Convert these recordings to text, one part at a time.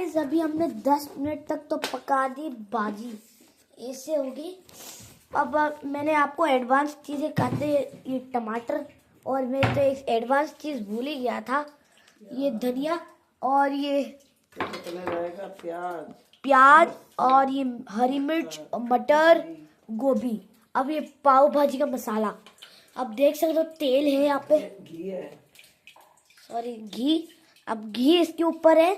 Guys अभी हमने 10 minute तक तो पका दी भाजी, ऐसे होगी। अब मैंने आपको एडवांस चीज़ें कहते, ये टमाटर, और मैं तो एक एडवांस चीज़ भूल ही गया था, ये धनिया और ये प्याज और ये हरी मिर्च और मटर, गोभी। अब ये पाव भाजी का मसाला, अब देख सकते हो तेल है यहाँ पे, घी है, सॉरी घी। अब घी इसके ऊपर है।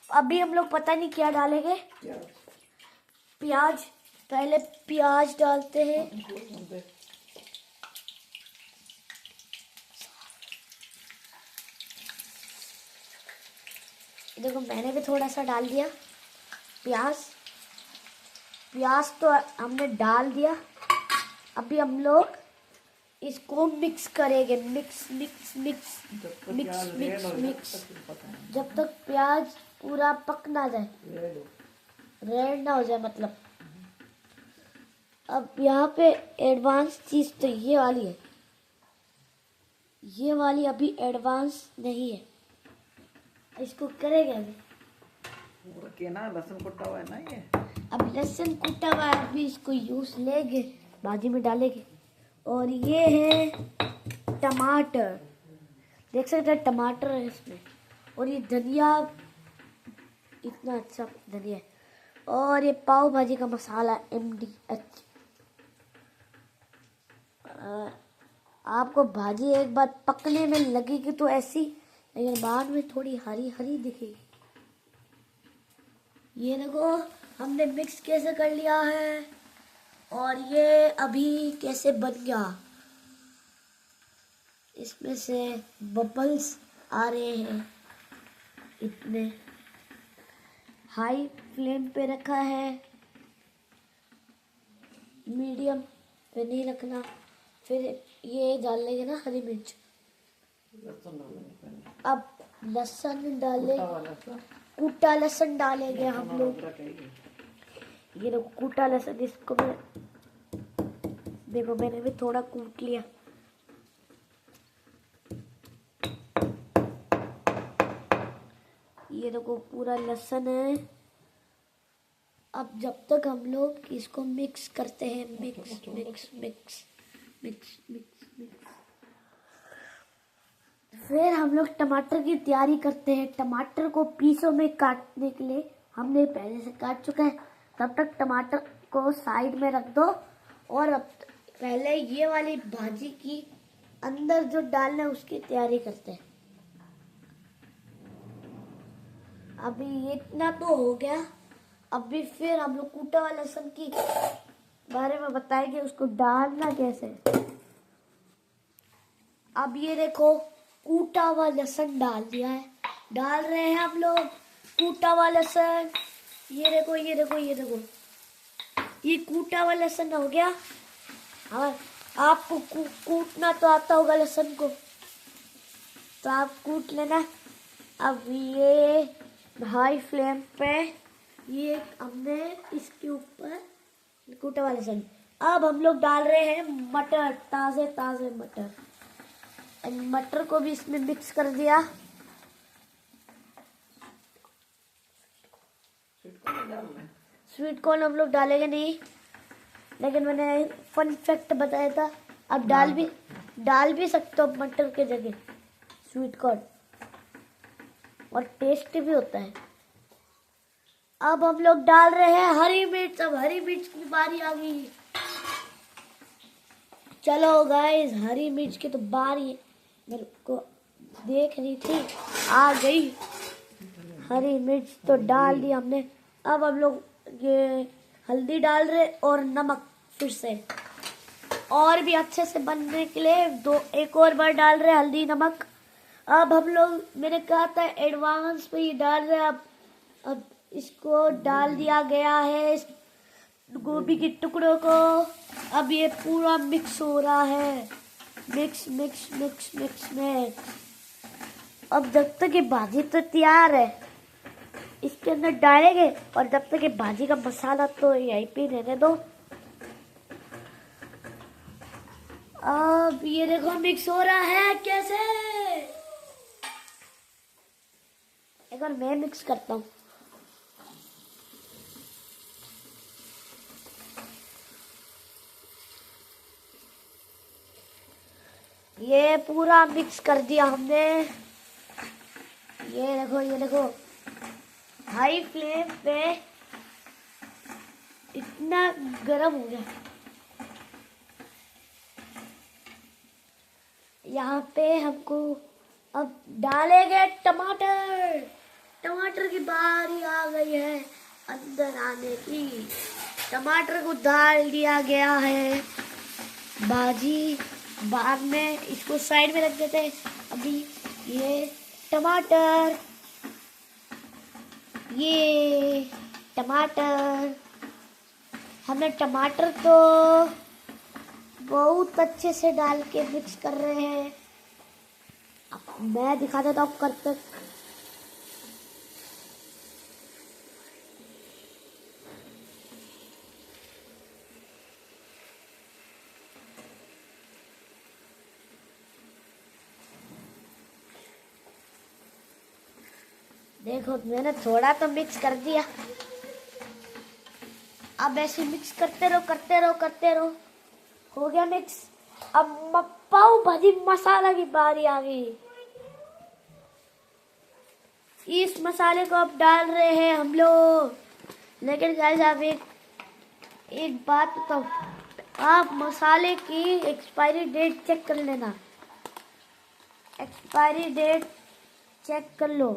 अभी हम लोग पता नहीं क्या डालेंगे। प्याज, पहले प्याज डालते हैं। देखो मैंने भी थोड़ा सा डाल दिया प्याज। प्याज तो हमने डाल दिया। अभी हम लोग इसको मिक्स करेंगे, mix mix mix mix mix mix, जब तक प्याज पूरा पक ना जाए, रेड ना हो जाए मतलब। अब यहाँ पे एडवांस चीज तो ये वाली है, ये वाली अभी एडवांस नहीं है, इसको करेंगे अभी। ना लहसुन कुटा हुआ है ना ये, अब लहसुन कुटा हुआ है, अभी इसको यूज लेंगे, भाजी में डालेंगे। और ये है टमाटर, देख सकते हैं टमाटर है इसमें। और ये धनिया, इतना अच्छा धनिया है। और ये पाव भाजी का मसाला MDH। आपको भाजी एक बार पकने में लगेगी तो ऐसी, लेकिन बाद में थोड़ी हरी हरी दिखेगी। ये देखो हमने मिक्स कैसे कर लिया है, और ये अभी कैसे बन गया, इसमें से बबल्स आ रहे हैं। इतने हाई फ्लेम पे रखा है, मीडियम पे नहीं रखना। फिर ये डाल लेंगे ना हरी मिर्च। अब लहसुन डाले, कूटा लहसुन डालेंगे हम लोग। ये देखो कूटा लहसुन, इसको मैं देखो मैंने भी थोड़ा कूट लिया। ये देखो पूरा लहसुन है। अब जब तक हम लोग इसको मिक्स करते हैं, mix mix mix mix mix mix, फिर हम लोग टमाटर की तैयारी करते हैं। टमाटर को पीसों में काटने के लिए हमने पहले से काट चुका है। तब तक टमाटर को साइड में रख दो, और अब पहले ये वाली भाजी की अंदर जो डालना है उसकी तैयारी करते हैं। अभी ये इतना तो हो गया। अभी फिर हम लोग कूटा हुआ लहसुन की बारे में बताएंगे, उसको डालना कैसे। अब ये देखो कूटा हुआ लहसुन डाल दिया है, डाल रहे हैं हम लोग कूटा हुआ लहसुन। ये देखो ये देखो ये देखो, ये कूटा हुआ लहसुन हो गया। और आपको कूटना तो आता होगा लहसुन को, तो आप कूट लेना। अब ये हाई फ्लेम पे ये हमने इसके ऊपर कूटा हुआ लहसुन। अब हम लोग डाल रहे हैं मटर, ताजे ताजे मटर। मटर को भी इसमें मिक्स कर दिया। स्वीट कॉर्न हम लोग डालेंगे नहीं, लेकिन मैंने फन फैक्ट बताया था। अब डाल भी सकते हो मटर के जगह स्वीट कॉर्न, और टेस्टी भी होता है। अब हम लोग डाल रहे हैं हरी मिर्च। अब हरी मिर्च की बारी आ गई। चलो गाइस, हरी मिर्च की तो बारी मेरे को देख रही थी, आ गई। हरी मिर्च तो डाल दी हमने। अब हम लोग ये हल्दी डाल रहे और नमक फिर से, और भी अच्छे से बनने के लिए एक और बार डाल रहे हल्दी नमक। अब हम लोग, मैंने कहा था एडवांस में ही डाल रहे। अब इसको डाल दिया गया है, इस गोभी के टुकड़ों को। अब ये पूरा मिक्स हो रहा है, mix mix mix mix mix. अब जब तक ये भाजी तो तैयार है, इसके अंदर डालेंगे, और जब तक ये भाजी का मसाला तो यहीं पे रहने दो। अब ये देखो मिक्स हो रहा है कैसे, एक बार मैं मिक्स करता हूँ। ये पूरा मिक्स कर दिया हमने। ये देखो हाई फ्लेम पे इतना गरम हो गया। यहाँ पे हमको अब डालेंगे टमाटर। टमाटर की बारी आ गई है अंदर आने की। टमाटर को डाल दिया गया है बाजी। बाद में इसको साइड में रख देते हैं। अभी ये टमाटर हमने टमाटर तो बहुत अच्छे से डाल के मिक्स कर रहे हैं। अब मैं दिखा देता हूँ कब तक। देखो मैंने थोड़ा तो मिक्स कर दिया। अब ऐसे मिक्स करते रहो। हो गया मिक्स। अब पाव भाजी मसाला की बारी आ गई। इस मसाले को अब डाल रहे हैं हम लोग। लेकिन गाइस आप एक बात बताओ, आप मसाले की एक्सपायरी डेट चेक कर लेना। एक्सपायरी डेट चेक कर लो।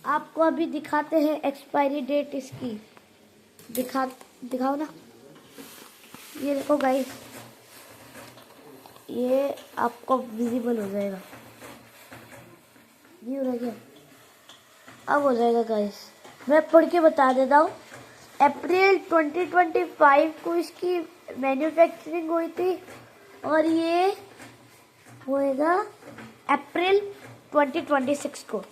आपको अभी दिखाते हैं एक्सपायरी डेट इसकी। दिखाओ ना। ये देखो गाइस, ये आपको विजिबल हो जाएगा। ये हो गया, अब हो जाएगा गाइस। मैं पढ़ के बता देता हूँ। अप्रैल 2025 को इसकी मैन्युफैक्चरिंग हुई थी और ये होएगा अप्रैल 2026 को।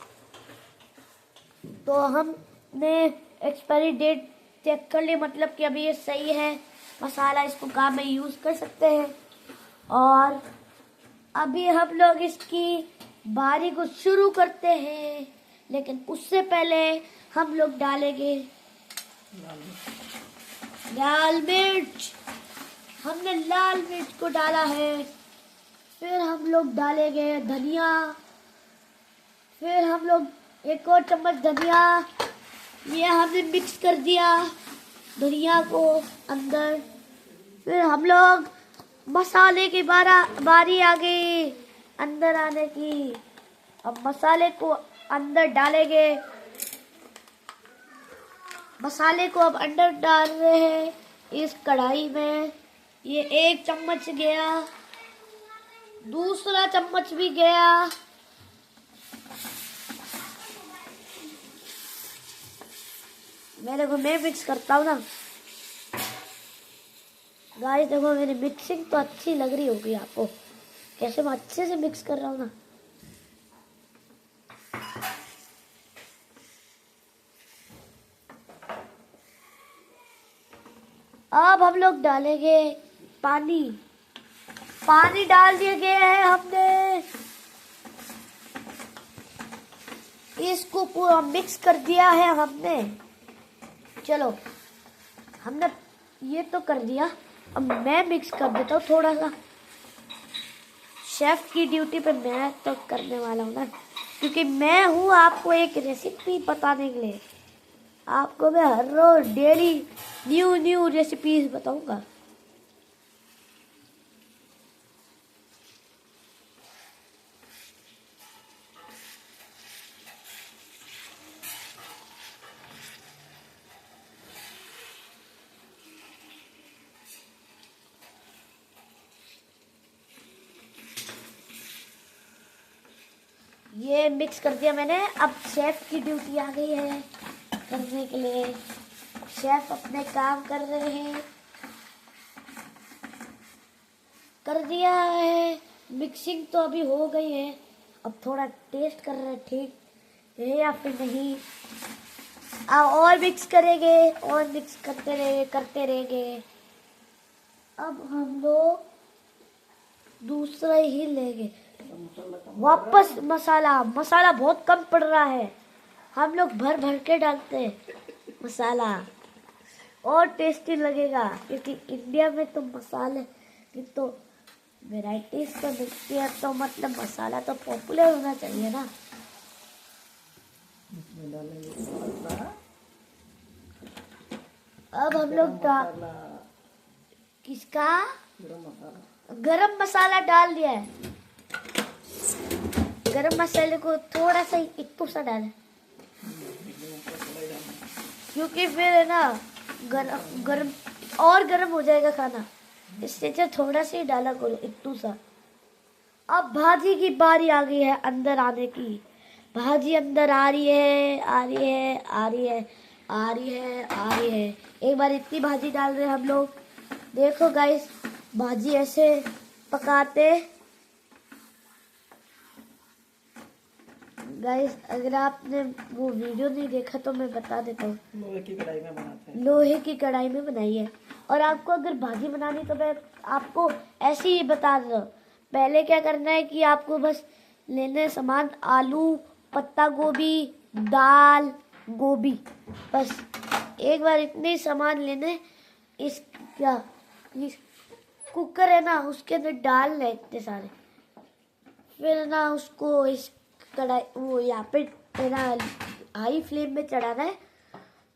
तो हमने एक्सपायरी डेट चेक कर ली, मतलब कि अभी ये सही है मसाला, इसको काम में यूज़ कर सकते हैं। और अभी हम लोग इसकी बारी को शुरू करते हैं, लेकिन उससे पहले हम लोग डालेंगे लाल मिर्च। हमने लाल मिर्च को डाला है। फिर हम लोग डालेंगे धनिया। फिर हम लोग एक और चम्मच धनिया। ये हमने मिक्स कर दिया धनिया को अंदर। फिर हम लोग मसाले की बारी आ गई अंदर आने की। अब मसाले को अंदर डालेंगे। मसाले को अब अंदर डाल रहे हैं इस कढ़ाई में। ये 1 चम्मच गया, दूसरा चम्मच भी गया। मैं मिक्स करता हूँ ना गाइस। देखो मेरी मिक्सिंग तो अच्छी लग रही होगी आपको, कैसे मैं अच्छे से मिक्स कर रहा हूँ ना। अब हम लोग डालेंगे पानी। पानी डाल दिया गया है हमने। इसको पूरा मिक्स कर दिया है हमने। चलो हमने ये तो कर दिया, अब मैं मिक्स कर देता हूँ थोड़ा सा। शेफ की ड्यूटी पे मैं तो करने वाला हूँ ना, क्योंकि मैं हूँ आपको एक रेसिपी बताने के लिए। आपको मैं हर रोज डेली न्यू रेसिपीज बताऊंगा। ये मिक्स कर दिया मैंने। अब शेफ की ड्यूटी आ गई है करने के लिए। शेफ अपने काम कर रहे हैं। कर दिया है मिक्सिंग तो अभी हो गई है। अब थोड़ा टेस्ट कर रहे हैं ठीक है या फिर नहीं। और मिक्स करेंगे और मिक्स करते रहेंगे। अब हम लोग दूसरा ही लेंगे वापस। मसाला बहुत कम पड़ रहा है। हम लोग भर भर के डालते हैं मसाला, और टेस्टी लगेगा, क्योंकि इंडिया में तो मसाले की तो वेराइटीज तो मिलती है, तो मतलब मसाला तो पॉपुलर होना चाहिए ना। अब हम लोग किसका गरम मसाला डाल दिया है। गरम मसाले को थोड़ा सा इतना सा डालें, क्योंकि फिर है ना गरम गरम और गरम हो जाएगा खाना, इससे जो थोड़ा सा ही डाला करो इतना सा। अब भाजी की बारी आ गई है अंदर आने की। भाजी अंदर आ रही है, आ रही है, आ रही है, आ रही है, आ रही है। एक बार इतनी भाजी डाल रहे हैं हम लोग। देखो गाइस, भाजी ऐसे पकाते। गाइस अगर आपने वो वीडियो नहीं देखा तो मैं बता देता हूँ। लोहे की कढ़ाई में बनाते हैं। लोहे की कढ़ाई में बनाई है। और आपको अगर भाजी बनानी तो मैं आपको ऐसे ही बता रहा हूँ। पहले क्या करना है कि आपको बस लेने सामान आलू, पत्ता गोभी, दाल, गोभी, बस एक बार इतने सामान लेने। इस कुकर है ना, उसके अंदर डाल ले इतने सारे, फिर ना उसको इस कढ़ाई वो यहाँ पे ना हाई फ्लेम में चढ़ाना है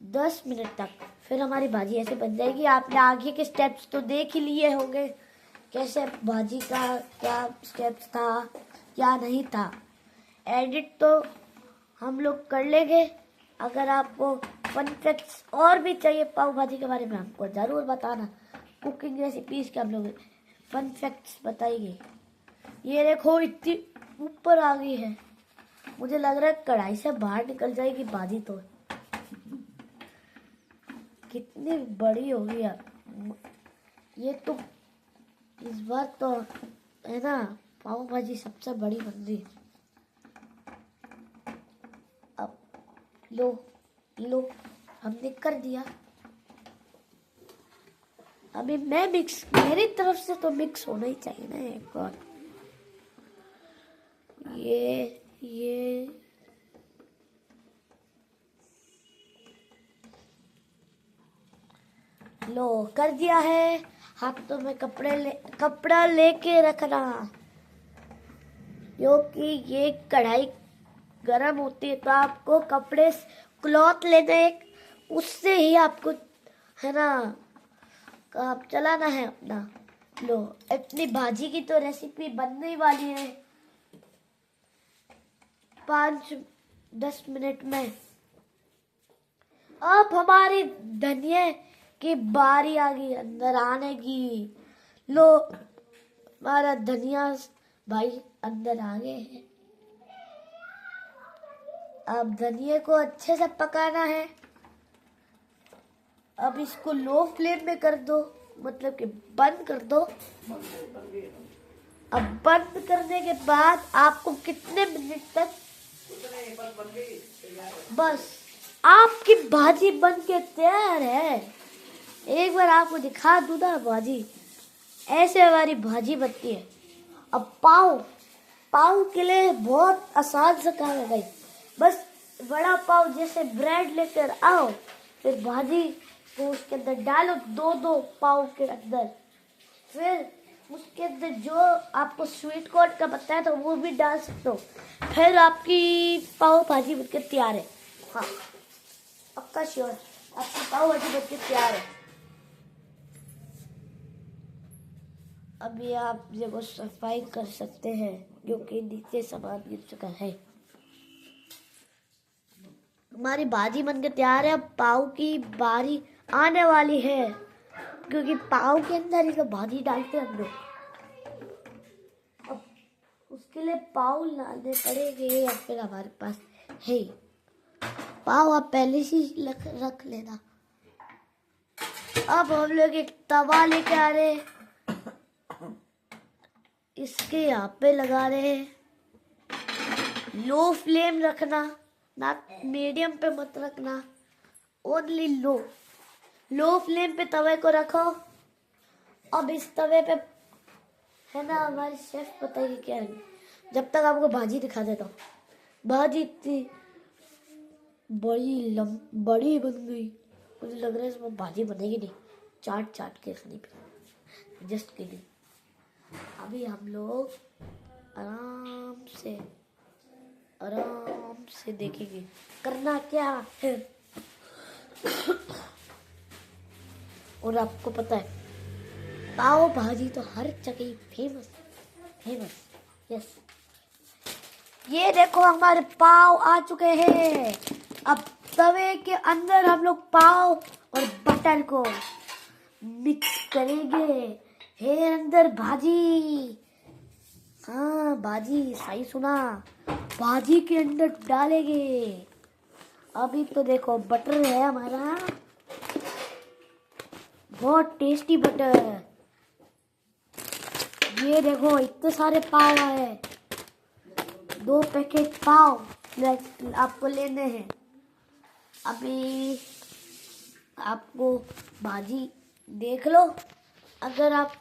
10 मिनट तक। फिर हमारी भाजी ऐसे बन जाएगी। आपने आगे के स्टेप्स तो देख ही लिए होंगे, कैसे भाजी का क्या स्टेप्स था क्या नहीं था। एडिट तो हम लोग कर लेंगे। अगर आपको फन फैक्ट्स और भी चाहिए पाव भाजी के बारे में, हमको ज़रूर बताना। कुकिंग रेसिपीज के हम लोग फन फैक्ट्स बताएंगे। ये देखो इतनी ऊपर आ गई है, मुझे लग रहा है कढ़ाई से बाहर निकल जाएगी भाजी। तो कितनी बड़ी होगी यार ये तो। इस बार तो है ना पाव भाजी सबसे बड़ी बन रही। अब लो हमने कर दिया। अभी मैं मिक्स, मेरी तरफ से तो मिक्स होना ही चाहिए ना एक और। ये लो कर दिया है। हाथों में कपड़ा लेके रखना, क्योंकि ये कढ़ाई गरम होती है तो आपको कपड़े क्लॉथ लेना एक, उससे ही आपको है ना काम चलाना है अपना। लो इतनी भाजी की तो रेसिपी बनने वाली है 5-10 मिनट में। अब हमारी धनिया की बारी आ गई अंदर आने की। लो हमारा धनिया भाई अंदर आ गए हैं। अब धनिया को अच्छे से पकाना है। अब इसको लो फ्लेम में कर दो, मतलब कि बंद कर दो। अब बंद करने के बाद आपको कितने मिनट तक, बस आपकी भाजी बन के तैयार है। एक बार आपको दिखा दूं ना भाजी, ऐसे हमारी भाजी बनती है। अब पाव के लिए बहुत आसान सा काम है भाई। बस बड़ा पाव जैसे ब्रेड लेकर आओ, फिर भाजी को उसके अंदर डालो, दो पाव के अंदर। फिर उसके अंदर जो आपको स्वीट कॉर्न का बताया था वो भी डाल सकते हो। फिर आपकी पाव भाजी बनकर तैयार है। हाँ पक्का श्योर, आपकी पाव भाजी बनकर तैयार है। अभी आप जब सफाई कर सकते हैं, क्योंकि नीचे सामान गिर चुका है। हमारी भाजी बनकर तैयार है। अब पाव की बारी आने वाली है, क्योंकि पाव के अंदर ही तो भाजी डालते हैं हम लोग। अब उसके लिए पाव लाने पड़ेंगे, या फिर हमारे पास है पाव, आप पहले से रख लेना। अब हम लोग एक तवा लेके आ रहे हैं, इसके यहाँ पे लगा रहे हैं। लो फ्लेम रखना, ना मीडियम पे मत रखना, ओनली लो फ्लेम पे तवे को रखो। अब इस तवे पे है ना हमारे शेफ बताइए क्या है। जब तक आपको भाजी दिखा देता हूँ। भाजी थी बड़ी बन गई। मुझे लग रहा है इसमें भाजी बनेगी नहीं, चाट चाट के खानी पड़ेगी। Just kidding. अभी हम लोग आराम से देखेंगे करना क्या है। और आपको पता है पाव भाजी तो हर जगह फेमस फेमस। यस, ये देखो हमारे पाव आ चुके हैं। अब तवे के अंदर हम लोग पाव और बटर को मिक्स करेंगे। है अंदर भाजी। हाँ भाजी, सही सुना, भाजी के अंदर डालेंगे। अभी तो देखो बटर है हमारा, बहुत टेस्टी बटर। ये देखो इतने सारे पाव है, 2 पैकेट पाव आपको लेने हैं। अभी आपको भाजी देख लो, अगर आप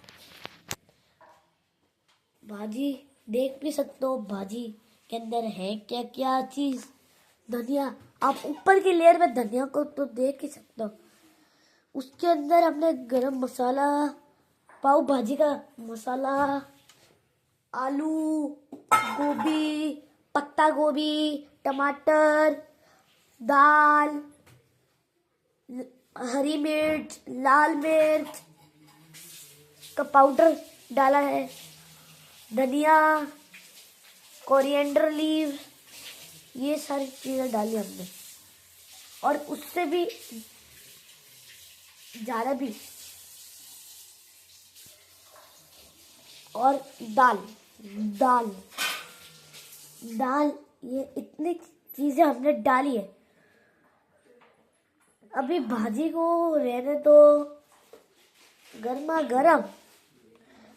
भाजी देख भी सकते हो भाजी के अंदर है क्या क्या चीज। धनिया, आप ऊपर की लेयर में धनिया को तो देख ही सकते हो। उसके अंदर हमने गरम मसाला, पाव भाजी का मसाला, आलू, गोभी, पत्ता गोभी, टमाटर, दाल, हरी मिर्च, लाल मिर्च का पाउडर डाला है, धनिया, कोरिएंडर लीव, ये सारी चीजें डाली हमने। और उससे भी ज़्यादा भी, और दाल दाल दाल, ये इतनी चीजें हमने डाली है। अभी भाजी को रहने तो गर्मा गर्म।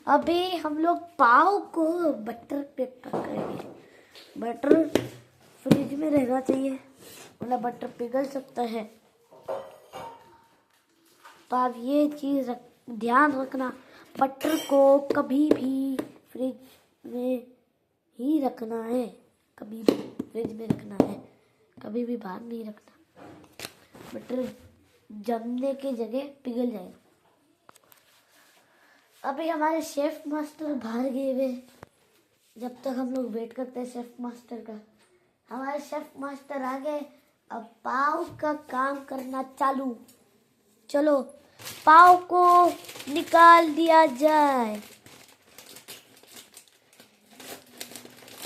अभी हम लोग पाव को बटर पे पकाएंगे। बटर फ्रिज में रहना चाहिए, वरना बटर पिघल सकता है। तो आप ये चीज ध्यान रखना, बटर को कभी भी फ्रिज में ही रखना है, कभी भी फ्रिज में रखना है, कभी भी बाहर नहीं रखना। बटर जमने के जगह पिघल जाएगा। अभी हमारे शेफ मास्टर बाहर गए हुए, जब तक हम लोग वेट करते हैं शेफ मास्टर का। हमारे शेफ मास्टर आ गए, अब पाव का काम करना चालू। चलो पाव को निकाल दिया जाए।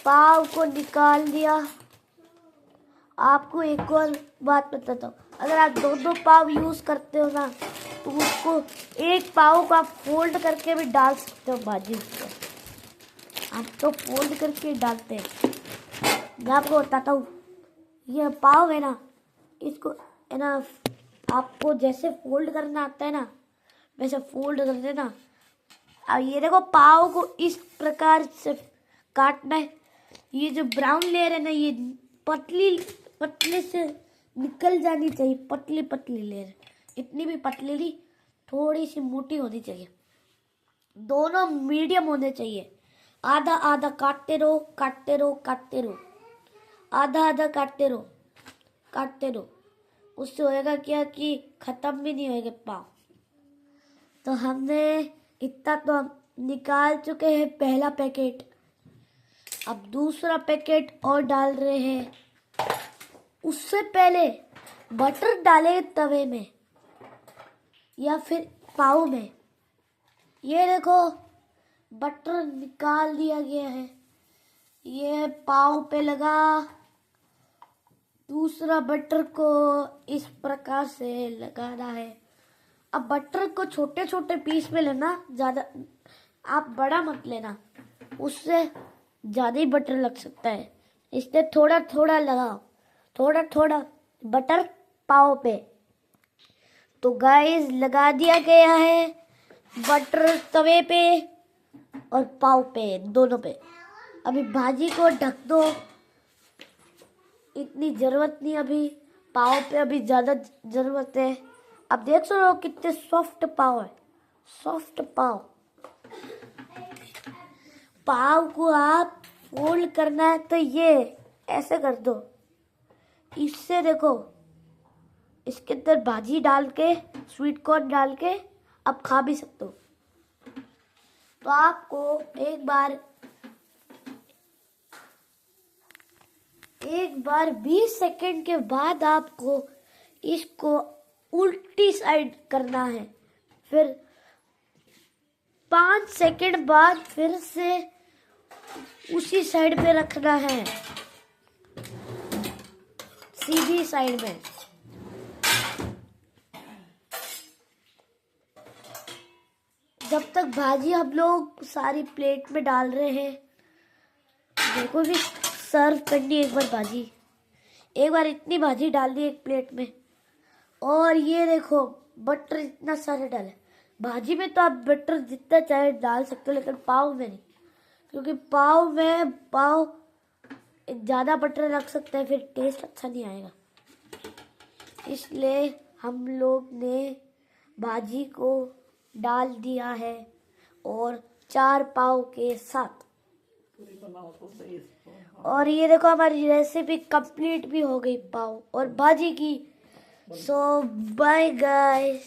पाव को निकाल दिया। आपको एक और बात बताता हूँ, अगर आप 2-2 पाव यूज करते हो ना, तो उसको एक पाव को आप फोल्ड करके भी डाल सकते हो भाजी में। आप तो फोल्ड करके डालते हैं। मैं आपको बताता हूँ, ये पाव है ना, इसको है ना, आपको जैसे फोल्ड करना आता है ना, वैसे फोल्ड कर देना। अब ये देखो पाव को इस प्रकार से काटना है। ये जो ब्राउन लेयर है ना, ये पतले से निकल जानी चाहिए, पतली पतली लेयर। इतनी भी पतली नहीं, थोड़ी सी मोटी होनी चाहिए। दोनों मीडियम होने चाहिए। आधा आधा काटते रहो, काटते रहो, काटते रहो, आधा आधा काटते रहो, काटते रहो। उससे होएगा क्या कि खत्म भी नहीं होएगा पाव। तो हमने इतना तो हम निकाल चुके हैं पहला पैकेट। अब दूसरा पैकेट और डाल रहे हैं। उससे पहले बटर डाले तवे में या फिर पाव में। ये देखो बटर निकाल दिया गया है, ये पाव पे लगा। दूसरा बटर को इस प्रकार से लगाना है। अब बटर को छोटे छोटे पीस में लेना, ज़्यादा आप बड़ा मत लेना, उससे ज़्यादा ही बटर लग सकता है। इसलिए थोड़ा थोड़ा लगाओ, थोड़ा थोड़ा बटर पाव पे। तो गाइस लगा दिया गया है बटर तवे पे और पाव पे, दोनों पे। अभी भाजी को ढक दो, इतनी जरूरत नहीं अभी। पाव पे अभी ज़्यादा जरूरत है। अब देख सकते हो कितने सॉफ्ट पाव है, सॉफ्ट पाव। पाव को आप फोल्ड करना है तो ये ऐसे कर दो, इससे देखो, इसके अंदर भाजी डाल के, स्वीट कॉर्न डाल के आप खा भी सकते हो। तो आपको एक बार 20 सेकंड के बाद आपको इसको उल्टी साइड करना है, फिर 5 सेकंड बाद फिर से उसी साइड पे रखना है, सीधी साइड में। जब तक भाजी हम लोग सारी प्लेट में डाल रहे हैं, देखो भी सर्व करनी एक बार भाजी, एक बार इतनी भाजी डाल दी एक प्लेट में। और ये देखो बटर इतना सारा डाला है। भाजी में तो आप बटर जितना चाहे डाल सकते हो, लेकिन पाव में नहीं, क्योंकि पाव ज़्यादा बटर रख सकते हैं, फिर टेस्ट अच्छा नहीं आएगा। इसलिए हम लोग ने भाजी को डाल दिया है और 4 पाव के साथ। और ये देखो हमारी रेसिपी कंप्लीट भी हो गई पाव और भाजी की। सो बाय गाइस।